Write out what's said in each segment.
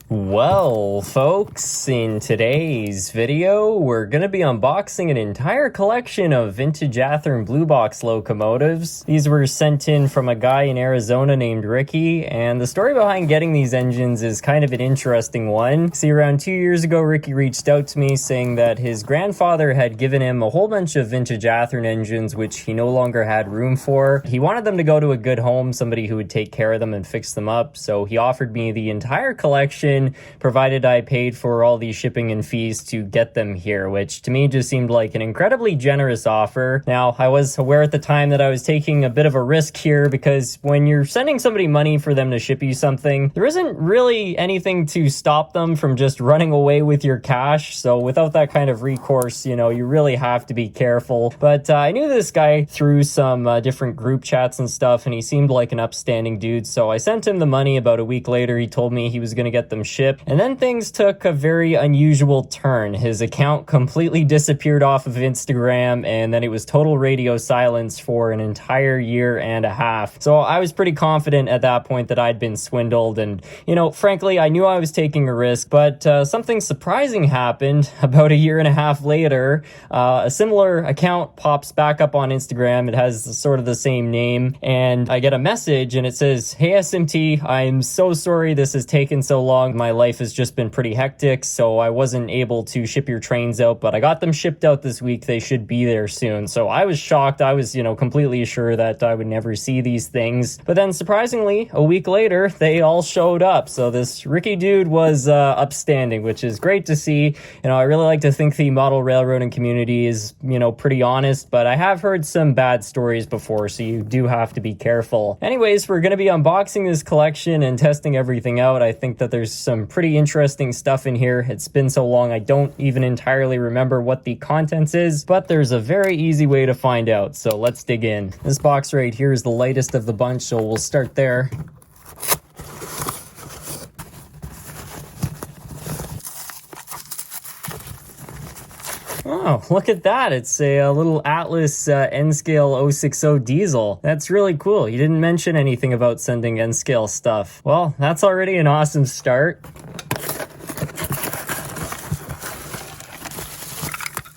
Well, folks, in today's video, we're going to be unboxing an entire collection of vintage Athearn blue box locomotives. These were sent in from a guy in Arizona named Ricky, and the story behind getting these engines is kind of an interesting one. See, around 2 years ago, Ricky reached out to me saying that his grandfather had given him a whole bunch of vintage Athearn engines, which he no longer had room for. He wanted them to go to a good home, somebody who would take care of them and fix them up, so he offered me the entire collection, provided I paid for all the shipping and fees to get them here, which to me just seemed like an incredibly generous offer. Now, I was aware at the time that I was taking a bit of a risk here because when you're sending somebody money for them to ship you something, there isn't really anything to stop them from just running away with your cash. So without that kind of recourse, you really have to be careful. But I knew this guy through some different group chats and stuff, and he seemed like an upstanding dude. So I sent him the money. About a week later, he told me he was going to get them shipped. And then things took a very unusual turn. His account completely disappeared off of Instagram, and then it was total radio silence for an entire year and a half. So I was pretty confident at that point that I'd been swindled, and frankly, I knew I was taking a risk, but something surprising happened. About a year and a half later, a similar account pops back up on Instagram. It has sort of the same name, and I get a message and it says, "Hey SMT, I'm so sorry this has taken so long. My life has just been pretty hectic, so I wasn't able to ship your trains out, but I got them shipped out this week. They should be there soon." So I was shocked. I was, completely sure that I would never see these things. But then surprisingly, a week later, they all showed up. So this Ricky dude was upstanding, which is great to see. I really like to think the model railroading community is, pretty honest, but I have heard some bad stories before, so you do have to be careful. Anyways, we're going to be unboxing this collection and testing everything out. I think that there's some pretty interesting stuff in here. It's been so long, I don't even entirely remember what the contents is, but there's a very easy way to find out. So let's dig in. This box right here is the lightest of the bunch, so we'll start there. Oh, look at that. It's a little Atlas N-Scale 060 diesel. That's really cool. You didn't mention anything about sending N-Scale stuff. Well, that's already an awesome start.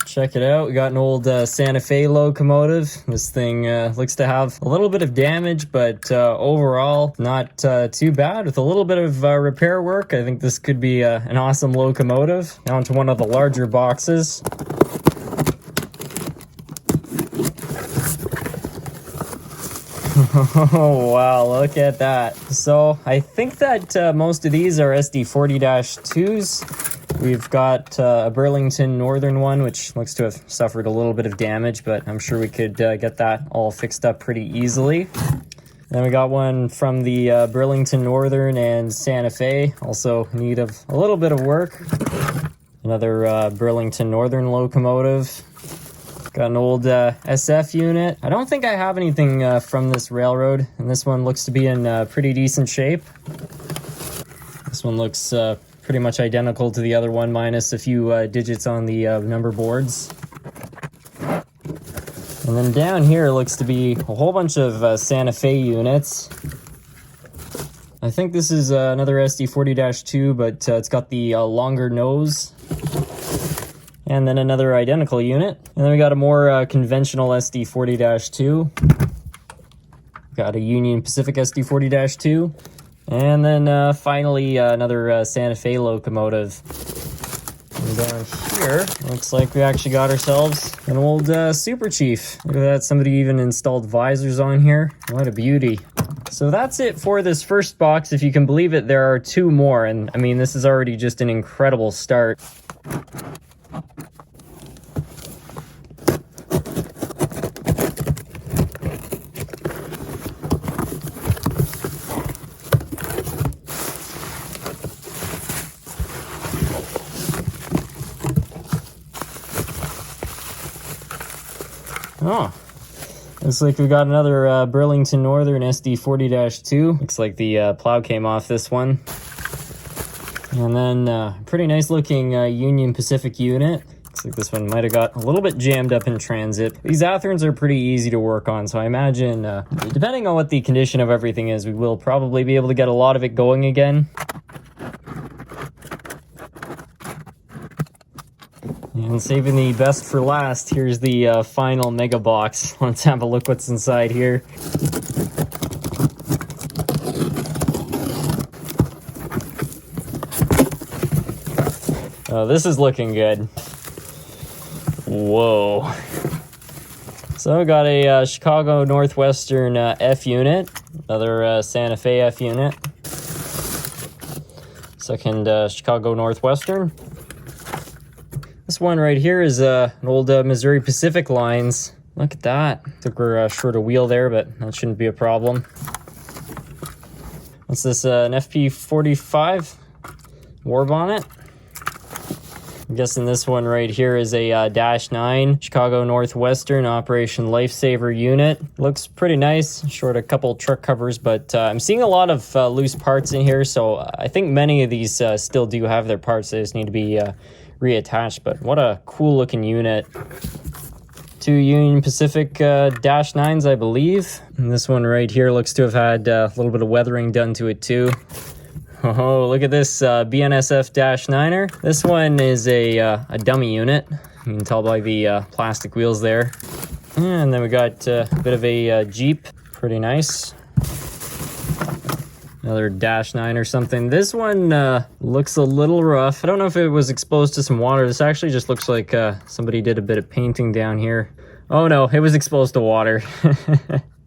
Check it out. We got an old Santa Fe locomotive. This thing looks to have a little bit of damage, but overall not too bad. With a little bit of repair work, I think this could be an awesome locomotive. Now into one of the larger boxes. Oh, wow, look at that. So I think that most of these are SD40-2s. We've got a Burlington Northern one, which looks to have suffered a little bit of damage, but I'm sure we could get that all fixed up pretty easily. Then we got one from the Burlington Northern and Santa Fe, also in need of a little bit of work. Another Burlington Northern locomotive. Got an old SF unit. I don't think I have anything from this railroad, and this one looks to be in pretty decent shape. This one looks pretty much identical to the other one, minus a few digits on the number boards. And then down here looks to be a whole bunch of Santa Fe units. I think this is another SD40-2, but it's got the longer nose. And then another identical unit. And then we got a more conventional SD40-2. Got a Union Pacific SD40-2. And then finally another Santa Fe locomotive. And down here, looks like we actually got ourselves an old Super Chief. Look at that, somebody even installed visors on here. What a beauty. So that's it for this first box. If you can believe it, there are two more. And I mean, this is already just an incredible start. Oh, looks like we got another Burlington Northern SD40-2. Looks like the plow came off this one. And then pretty nice looking Union Pacific unit. Looks like this one might have got a little bit jammed up in transit. These Athearns are pretty easy to work on, so I imagine, depending on what the condition of everything is, we will probably be able to get a lot of it going again. And saving the best for last, here's the final mega box. Let's have a look what's inside here. Oh, this is looking good. Whoa. So we got a Chicago Northwestern F unit, another Santa Fe F unit, second Chicago Northwestern. This one right here is an old Missouri Pacific lines. Look at that. I think we're short a wheel there, but that shouldn't be a problem. What's this, an FP45 war bonnet? I'm guessing this one right here is a Dash 9 Chicago Northwestern Operation Lifesaver unit. Looks pretty nice, short a couple truck covers, but I'm seeing a lot of loose parts in here, so I think many of these still do have their parts. They just need to be reattached, but what a cool looking unit. Two Union Pacific Dash 9s, I believe. And this one right here looks to have had a little bit of weathering done to it too. Oh, look at this BNSF Dash 9er. This one is a dummy unit. You can tell by the plastic wheels there. And then we got a bit of a Jeep. Pretty nice. Another Dash 9 or something. This one looks a little rough. I don't know if it was exposed to some water. This actually just looks like somebody did a bit of painting down here. Oh no, it was exposed to water.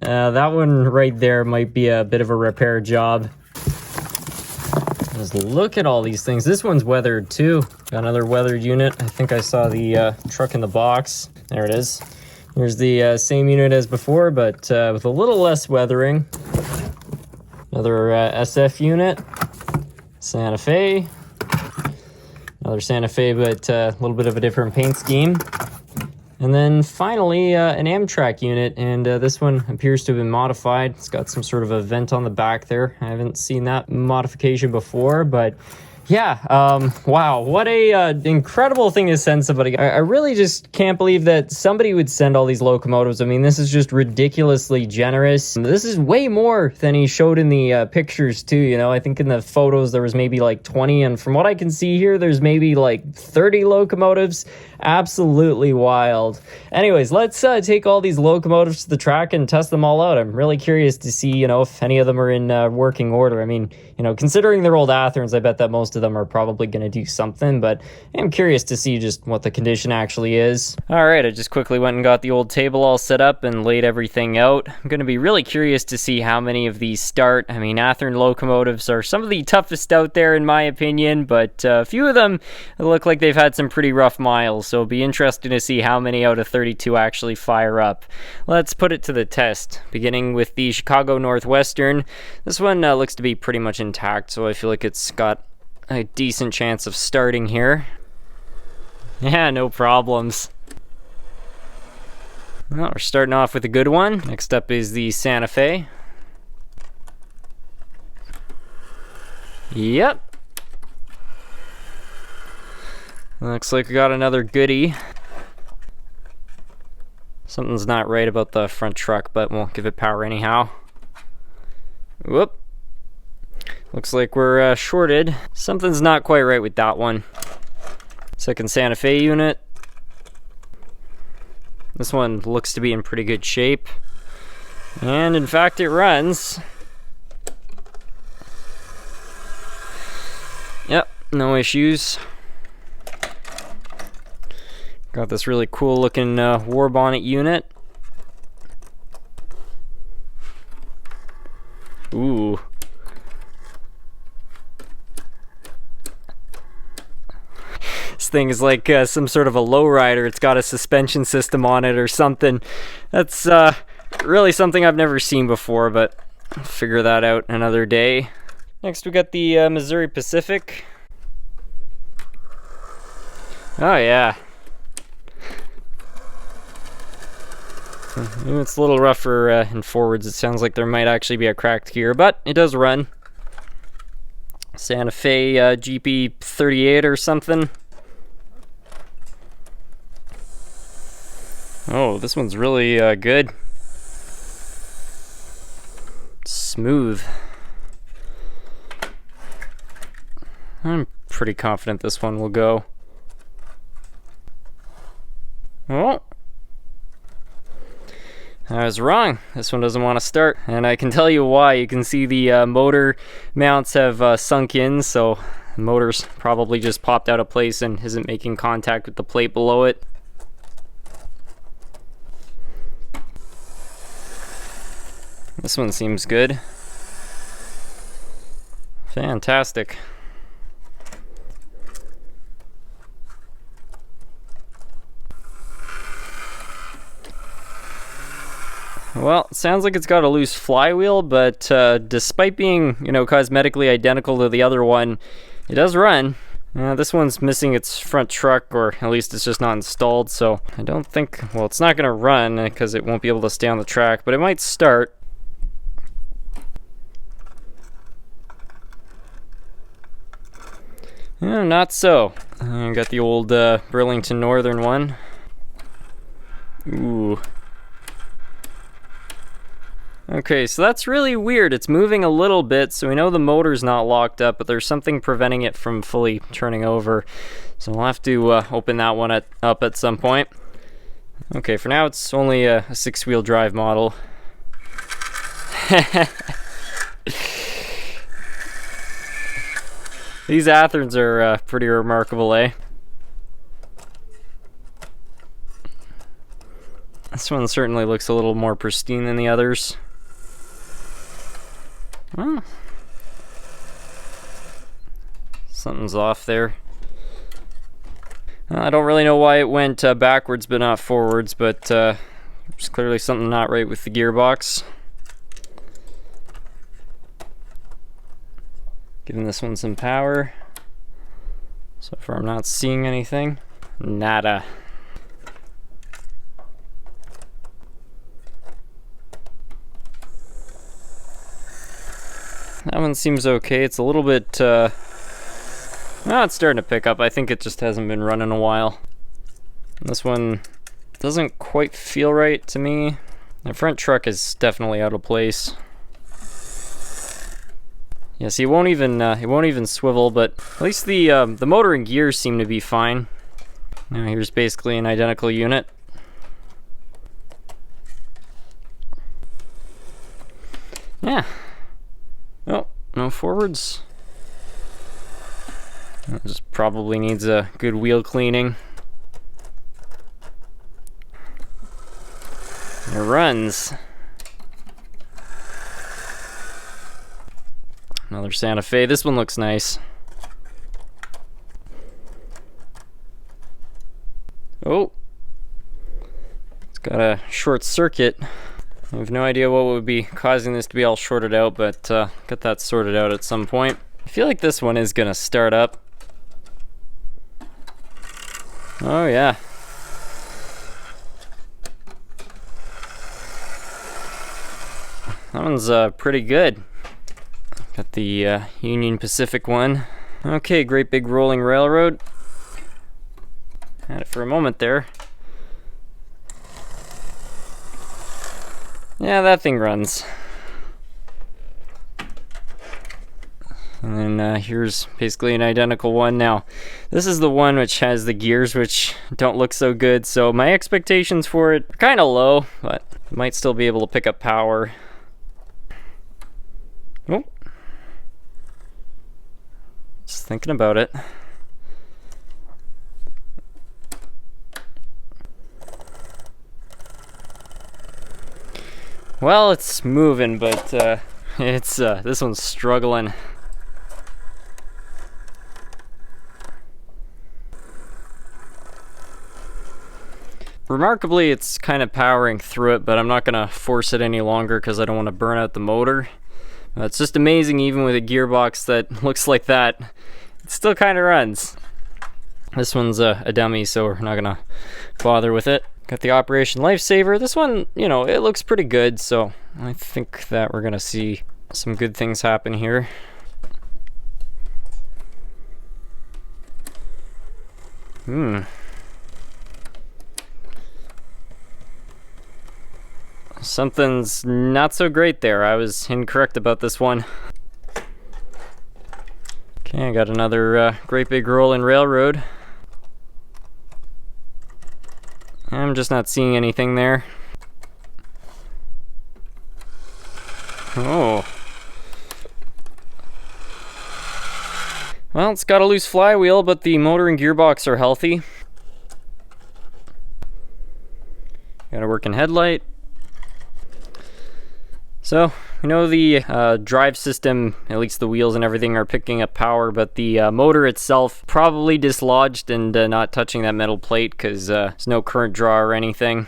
That one right there might be a bit of a repair job. Just look at all these things. This one's weathered too. Got another weathered unit. I think I saw the truck in the box. There it is. Here's the same unit as before, but with a little less weathering. Another SF unit. Santa Fe. Another Santa Fe, but a little bit of a different paint scheme. And then finally, an Amtrak unit, and this one appears to have been modified. It's got some sort of a vent on the back there. I haven't seen that modification before, but yeah, wow, what a incredible thing to send somebody. I really just can't believe that somebody would send all these locomotives. I mean, this is just ridiculously generous. This is way more than he showed in the pictures too, you know. I think in the photos there was maybe like 20, and from what I can see here, there's maybe like 30 locomotives. Absolutely wild. Anyways, let's take all these locomotives to the track and test them all out. I'm really curious to see, you know, if any of them are in working order. I mean, you know, considering they're old Athearns, I bet that most of them are probably going to do something, but I'm curious to see just what the condition actually is. All right, I just quickly went and got the old table all set up and laid everything out. I'm going to be really curious to see how many of these start. I mean, Athearn locomotives are some of the toughest out there in my opinion, but a few of them look like they've had some pretty rough miles, so it'll be interesting to see how many out of 32 actually fire up. Let's put it to the test, beginning with the Chicago Northwestern. This one looks to be pretty much intact, so I feel like it's got a decent chance of starting here. Yeah, no problems. Well, we're starting off with a good one. Next up is the Santa Fe. Yep. Looks like we got another goodie. Something's not right about the front truck, but we'll give it power anyhow. Whoop. Looks like we're shorted. Something's not quite right with that one. Second Santa Fe unit. This one looks to be in pretty good shape. And in fact, it runs. Yep, no issues. Got this really cool looking war bonnet unit. Ooh. This thing is like some sort of a lowrider. It's got a suspension system on it or something. That's really something I've never seen before, but I'll figure that out another day. Next we got the Missouri Pacific. Oh yeah. It's a little rougher in forwards. It sounds like there might actually be a cracked gear, but it does run. Santa Fe GP38 or something. Oh, this one's really good. Smooth. I'm pretty confident this one will go. Oh, I was wrong. This one doesn't want to start, and I can tell you why. You can see the motor mounts have sunk in, so the motor's probably just popped out of place and isn't making contact with the plate below it. This one seems good. Fantastic. Well, it sounds like it's got a loose flywheel, but despite being, cosmetically identical to the other one, it does run. This one's missing its front truck, or at least it's just not installed, so I don't think, well, it's not going to run because it won't be able to stay on the track, but it might start. Not so. I got the old Burlington Northern one. Ooh. Okay, so that's really weird. It's moving a little bit, so we know the motor's not locked up, but there's something preventing it from fully turning over. So we'll have to open that one up at some point. Okay, for now it's only a 6-wheel drive model. These Athearns are pretty remarkable, eh? This one certainly looks a little more pristine than the others. Well, something's off there. I don't really know why it went backwards but not forwards, but there's clearly something not right with the gearbox. Giving this one some power. So far I'm not seeing anything. Nada. That one seems okay. It's a little bit, it's starting to pick up. I think it just hasn't been running a while. This one doesn't quite feel right to me. The front truck is definitely out of place. Yeah, see, it won't even swivel, but at least the motor and gears seem to be fine. Now here's basically an identical unit. Yeah. Oh, no forwards. This probably needs a good wheel cleaning. It runs. Another Santa Fe. This one looks nice. Oh, it's got a short circuit. I have no idea what would be causing this to be all shorted out, but get that sorted out at some point. I feel like this one is gonna start up. Oh yeah. That one's pretty good. Got the Union Pacific one. Okay, Great Big Rolling Railroad. Had it for a moment there. Yeah, that thing runs. And then here's basically an identical one. Now, this is the one which has the gears which don't look so good, so my expectations for it are kind of low, but it might still be able to pick up power. Oh. Just thinking about it. Well, it's moving, but it's this one's struggling. Remarkably, it's kind of powering through it, but I'm not gonna force it any longer because I don't want to burn out the motor. It's just amazing, even with a gearbox that looks like that, it still kind of runs. This one's a dummy, so we're not gonna bother with it. Got the Operation Lifesaver. This one, you know, it looks pretty good, so I think that we're gonna see some good things happen here. Something's not so great there. I was incorrect about this one. Okay, I got another Great Big Rolling Railroad. I'm just not seeing anything there. Oh. Well, it's got a loose flywheel, but the motor and gearbox are healthy. Got a working headlight. So, we know the drive system, at least the wheels and everything, are picking up power, but the motor itself probably dislodged and not touching that metal plate because there's no current draw or anything.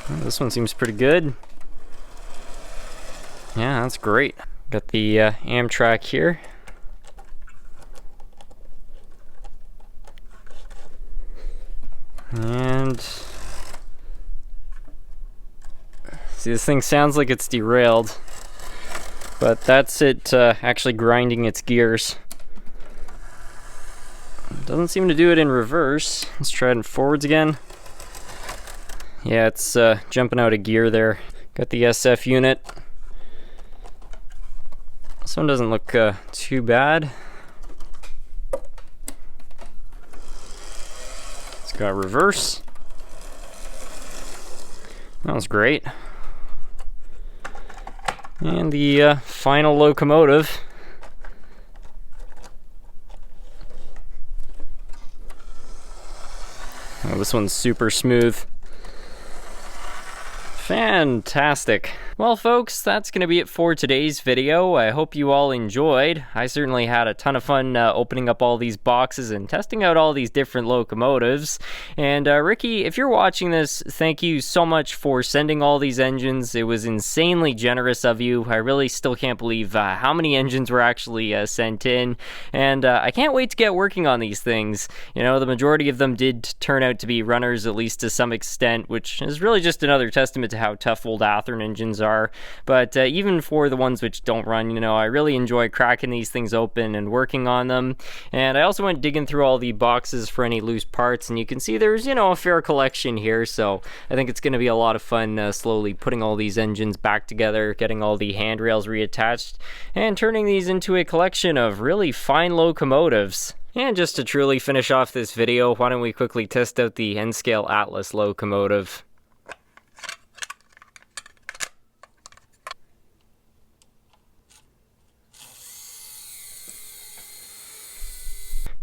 This one seems pretty good. Yeah, that's great. Got the Amtrak here. And see, this thing sounds like it's derailed, but that's it actually grinding its gears. Doesn't seem to do it in reverse. Let's try it in forwards again. Yeah, it's jumping out of gear there. Got the SF unit. This one doesn't look too bad. It's got reverse. That was great. And the final locomotive. Oh, this one's super smooth. Fantastic. Well, folks, that's going to be it for today's video. I hope you all enjoyed. I certainly had a ton of fun opening up all these boxes and testing out all these different locomotives. And Ricky, if you're watching this, thank you so much for sending all these engines. It was insanely generous of you. I really still can't believe how many engines were actually sent in. And I can't wait to get working on these things. You know, the majority of them did turn out to be runners, at least to some extent, which is really just another testament to how tough old Athearn engines are. But even for the ones which don't run, you know, I really enjoy cracking these things open and working on them. And I also went digging through all the boxes for any loose parts, and you can see there's, you know, a fair collection here. So I think it's going to be a lot of fun slowly putting all these engines back together, getting all the handrails reattached, and turning these into a collection of really fine locomotives. And just to truly finish off this video, why don't we quickly test out the N-Scale Atlas locomotive.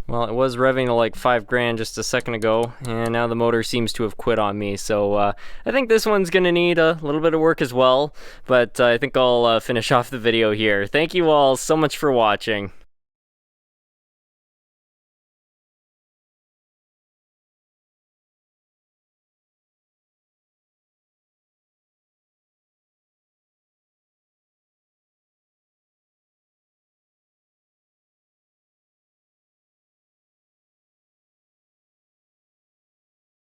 Well, it was revving to like 5 grand just a second ago, and now the motor seems to have quit on me, so I think this one's going to need a little bit of work as well, but I think I'll finish off the video here. Thank you all so much for watching.